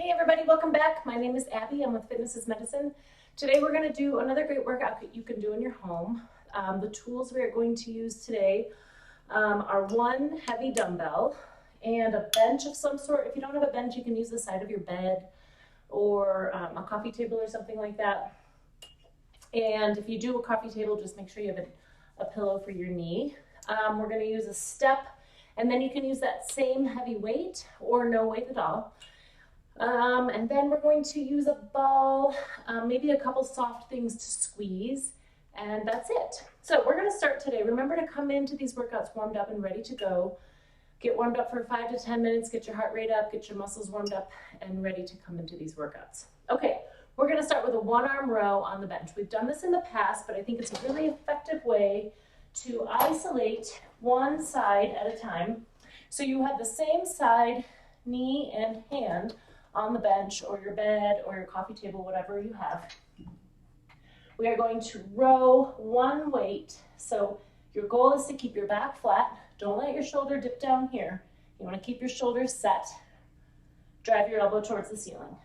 Hey everybody, welcome back. My name is Abby. I'm with Fitness is Medicine. Today we're going to do another great workout that you can do in your home. The tools we are going to use today are one heavy dumbbell and a bench of some sort. If you don't have a bench, you can use the side of your bed or a coffee table or something like that. And if you do a coffee table, just make sure you have a pillow for your knee. We're going to use a step, and then you can use that same heavy weight or no weight at all. And then we're going to use a ball, maybe a couple soft things to squeeze, and that's it. So we're going to start today. Remember to come into these workouts warmed up and ready to go. Get warmed up for 5 to 10 minutes, get your heart rate up, get your muscles warmed up, and ready to come into these workouts. Okay, we're going to start with a one-arm row on the bench. We've done this in the past, but I think it's a really effective way to isolate one side at a time. So you have the same side, knee and hand, on the bench or your bed or your coffee table, whatever you have. We are going to row one weight. So your goal is to keep your back flat. Don't let your shoulder dip down here. You want to keep your shoulders set. Drive your elbow towards the ceiling.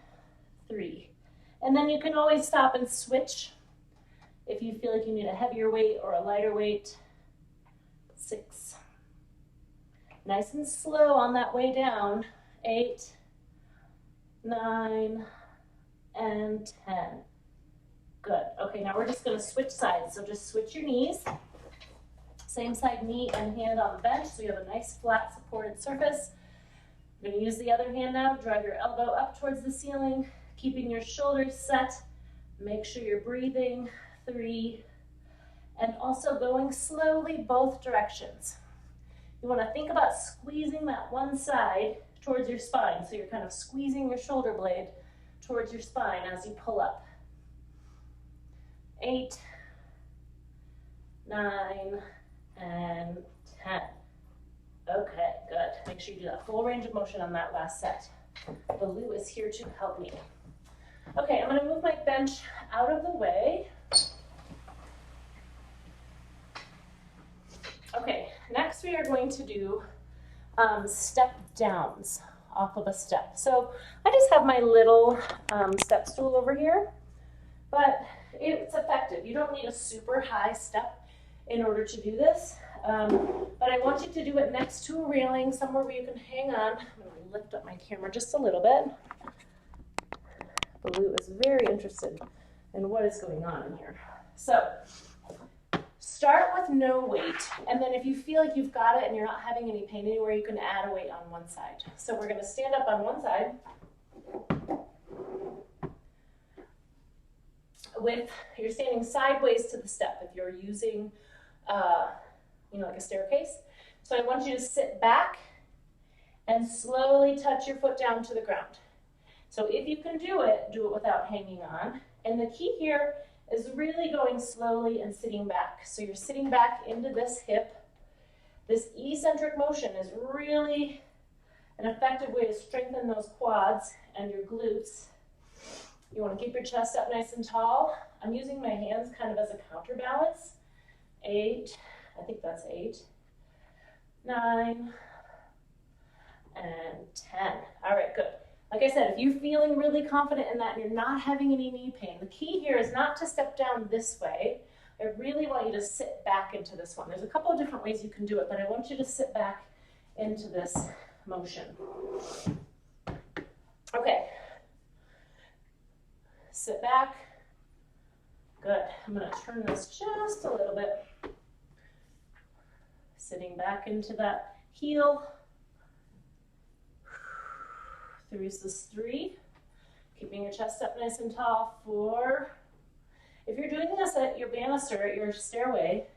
3. And then you can always stop and switch if you feel like you need a heavier weight or a lighter weight. 6. Nice and slow on that way down. 8. 9 and 10. Good. Okay, now we're just going to switch sides. So just switch your knees. Same side, knee and hand on the bench, so you have a nice flat supported surface. You're going to use the other hand now. Drive your elbow up towards the ceiling, keeping your shoulders set. Make sure you're breathing. 3. And also going slowly both directions. You want to think about squeezing that one side towards your spine. So you're kind of squeezing your shoulder blade towards your spine as you pull up. 8, 9, and 10. Okay, good. Make sure you do that full range of motion on that last set. Baloo is here to help me. Okay, I'm going to move my bench out of the way. Okay, next we are going to do step downs off of a step. So I just have my little step stool over here, but it's effective. You don't need a super high step in order to do this, but I want you to do it next to a railing, somewhere where you can hang on. I'm going to lift up my camera just a little bit. Baloo is very interested in what is going on in here. So start with no weight, and then if you feel like you've got it and you're not having any pain anywhere, you can add a weight on one side. So we're going to stand up on one side you're standing sideways to the step if you're using, like a staircase. So I want you to sit back and slowly touch your foot down to the ground. So if you can do it without hanging on. And the key here is really going slowly and sitting back. So you're sitting back into this hip. This eccentric motion is really an effective way to strengthen those quads and your glutes. You want to keep your chest up nice and tall. I'm using my hands kind of as a counterbalance. 8, I think that's 8, 9, and 10. All right, good. Like I said, if you're feeling really confident in that and you're not having any knee pain, the key here is not to step down this way. I really want you to sit back into this one. There's a couple of different ways you can do it, but I want you to sit back into this motion. Okay. Sit back. Good. I'm going to turn this just a little bit. Sitting back into that heel. This is 3. Keeping your chest up nice and tall. 4. If you're doing this at your banister, at your stairway,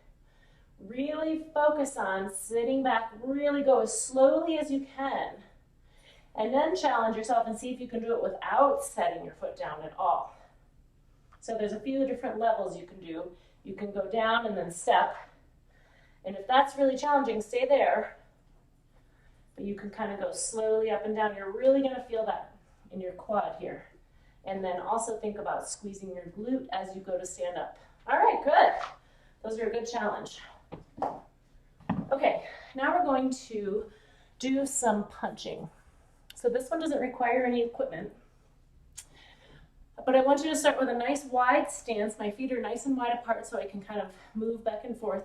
really focus on sitting back. Really go as slowly as you can. And then challenge yourself and see if you can do it without setting your foot down at all. So there's a few different levels you can do. You can go down and then step. And if that's really challenging, stay there. But you can kind of go slowly up and down. You're really going to feel that in your quad here. And then also think about squeezing your glute as you go to stand up. All right, good. Those are a good challenge. Okay, now we're going to do some punching. So this one doesn't require any equipment. But I want you to start with a nice wide stance. My feet are nice and wide apart so I can kind of move back and forth.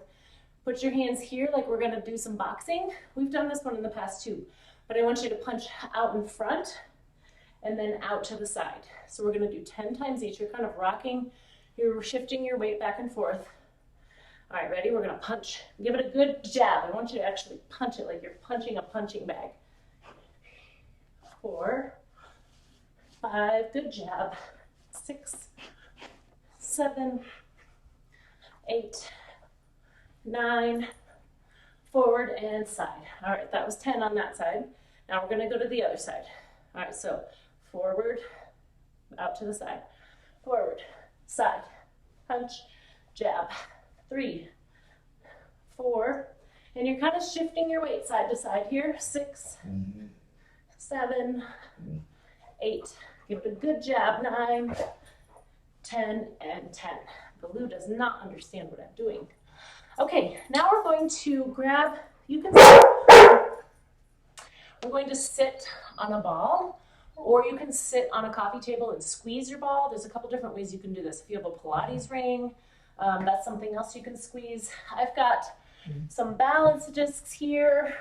Put your hands here like we're gonna do some boxing. We've done this one in the past too, but I want you to punch out in front and then out to the side. So we're gonna do 10 times each. You're kind of rocking, you're shifting your weight back and forth. All right, ready? We're gonna punch. Give it a good jab. I want you to actually punch it like you're punching a punching bag. 4, 5, good jab. 6, 7, 8, 9, forward and side. All right, that was 10 on that side. Now we're gonna go to the other side. All right, so forward, out to the side. Forward, side, punch, jab. 3, 4, and you're kind of shifting your weight side to side here. 6, 7, 8. Give it a good jab. 9, 10, and 10. Baloo does not understand what I'm doing. Okay, now we're going to grab, we're going to sit on a ball, or you can sit on a coffee table and squeeze your ball. There's a couple different ways you can do this. If you have a Pilates ring, that's something else you can squeeze. I've got some balance discs here,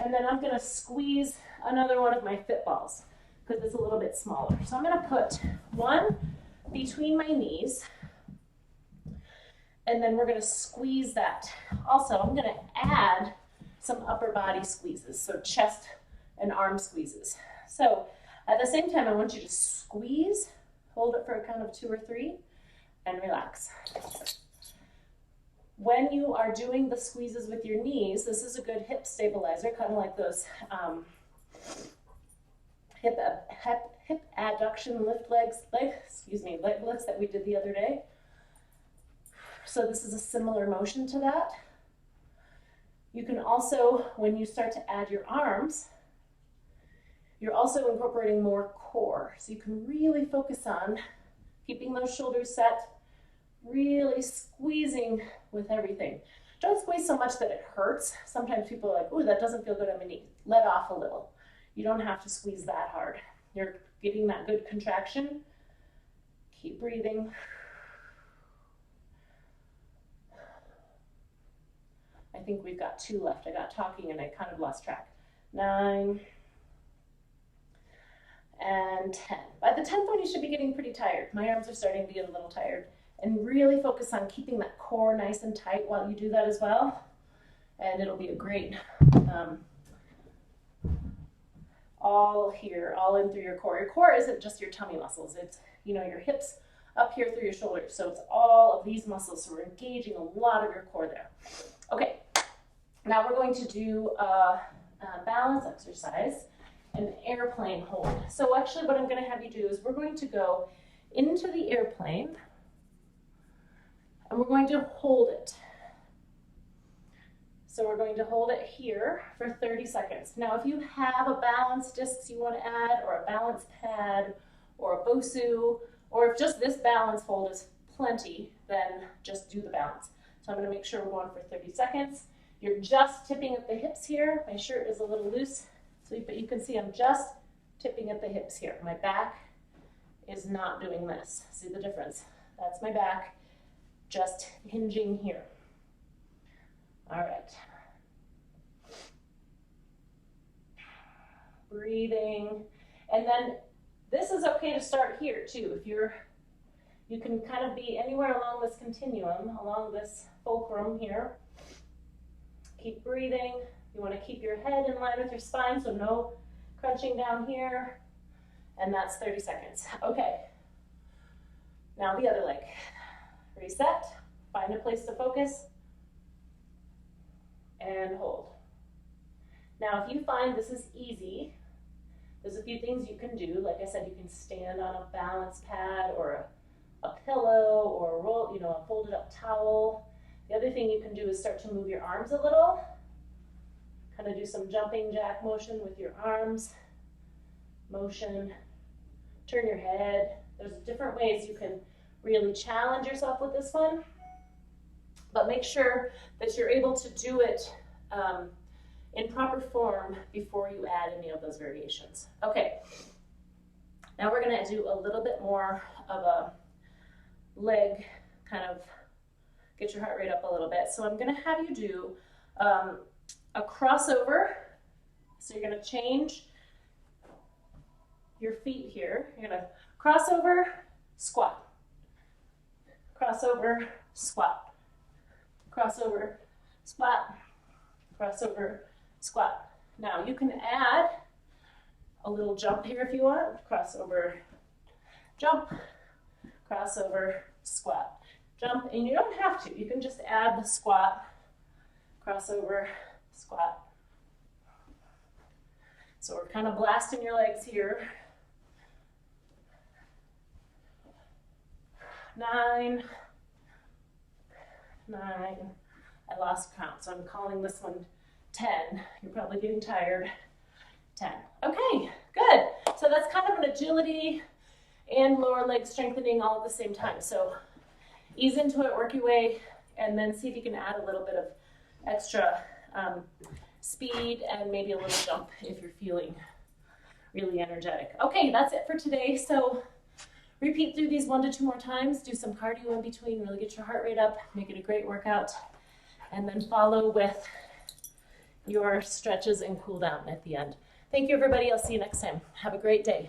and then I'm gonna squeeze another one of my fit balls because it's a little bit smaller. So I'm gonna put one between my knees, and then we're gonna squeeze that. Also, I'm gonna add some upper body squeezes, so chest and arm squeezes. So at the same time, I want you to squeeze, hold it for a count of 2 or 3, and relax. When you are doing the squeezes with your knees, this is a good hip stabilizer, kind of like those hip adduction leg lifts that we did the other day. So this is a similar motion to that. You can also, when you start to add your arms, you're also incorporating more core. So you can really focus on keeping those shoulders set, really squeezing with everything. Don't squeeze so much that it hurts. Sometimes people are like, oh, that doesn't feel good on my knee. Let off a little. You don't have to squeeze that hard. You're getting that good contraction. Keep breathing. I think we've got 2 left. I got talking and I kind of lost track. 9 and 10. By the 10th one, you should be getting pretty tired. My arms are starting to get a little tired. And really focus on keeping that core nice and tight while you do that as well. And it'll be a great, all here, all in through your core. Your core isn't just your tummy muscles. It's, your hips up here through your shoulders. So it's all of these muscles. So we're engaging a lot of your core there. Okay, now we're going to do a balance exercise, an airplane hold. So actually what I'm gonna have you do is we're going to go into the airplane and we're going to hold it. So we're going to hold it here for 30 seconds. Now, if you have a balance disc you want to add, or a balance pad, or a BOSU, or if just this balance hold is plenty, then just do the balance. So I'm going to make sure we're going for 30 seconds. You're just tipping at the hips here. My shirt is a little loose, but you can see I'm just tipping at the hips here. My back is not doing this. See the difference? That's my back. Just hinging here. All right. Breathing. And then this is okay to start here too. If you can kind of be anywhere along this continuum, along this fulcrum here. Keep breathing. You want to keep your head in line with your spine, so no crunching down here. And that's 30 seconds. Okay. Now the other leg. Reset, find a place to focus, and hold. Now, if you find this is easy, there's a few things you can do. Like I said, you can stand on a balance pad or a pillow or a roll, a folded up towel. The other thing you can do is start to move your arms a little. Kind of do some jumping jack motion with your arms. Motion, turn your head. There's different ways you can really challenge yourself with this one, but make sure that you're able to do it in proper form before you add any of those variations. Okay, Now we're gonna do a little bit more of a leg kind of get your heart rate up a little bit. So I'm gonna have you do a crossover. So you're gonna change your feet here. You're gonna crossover, squat, crossover, squat, crossover, squat, crossover, squat. Now you can add a little jump here if you want. Crossover, jump, crossover, squat, jump. And you don't have to. You can just add the squat, crossover, squat. So we're kind of blasting your legs here. 9, 9. I lost count, so I'm calling this one 10. You're probably getting tired. 10. Okay, good. So that's kind of an agility and lower leg strengthening all at the same time. So ease into it, work your way, and then see if you can add a little bit of extra speed and maybe a little jump if you're feeling really energetic. Okay, that's it for today. So repeat through these 1 to 2 more times. Do some cardio in between, really get your heart rate up, make it a great workout, and then follow with your stretches and cool down at the end. Thank you, everybody. I'll see you next time. Have a great day.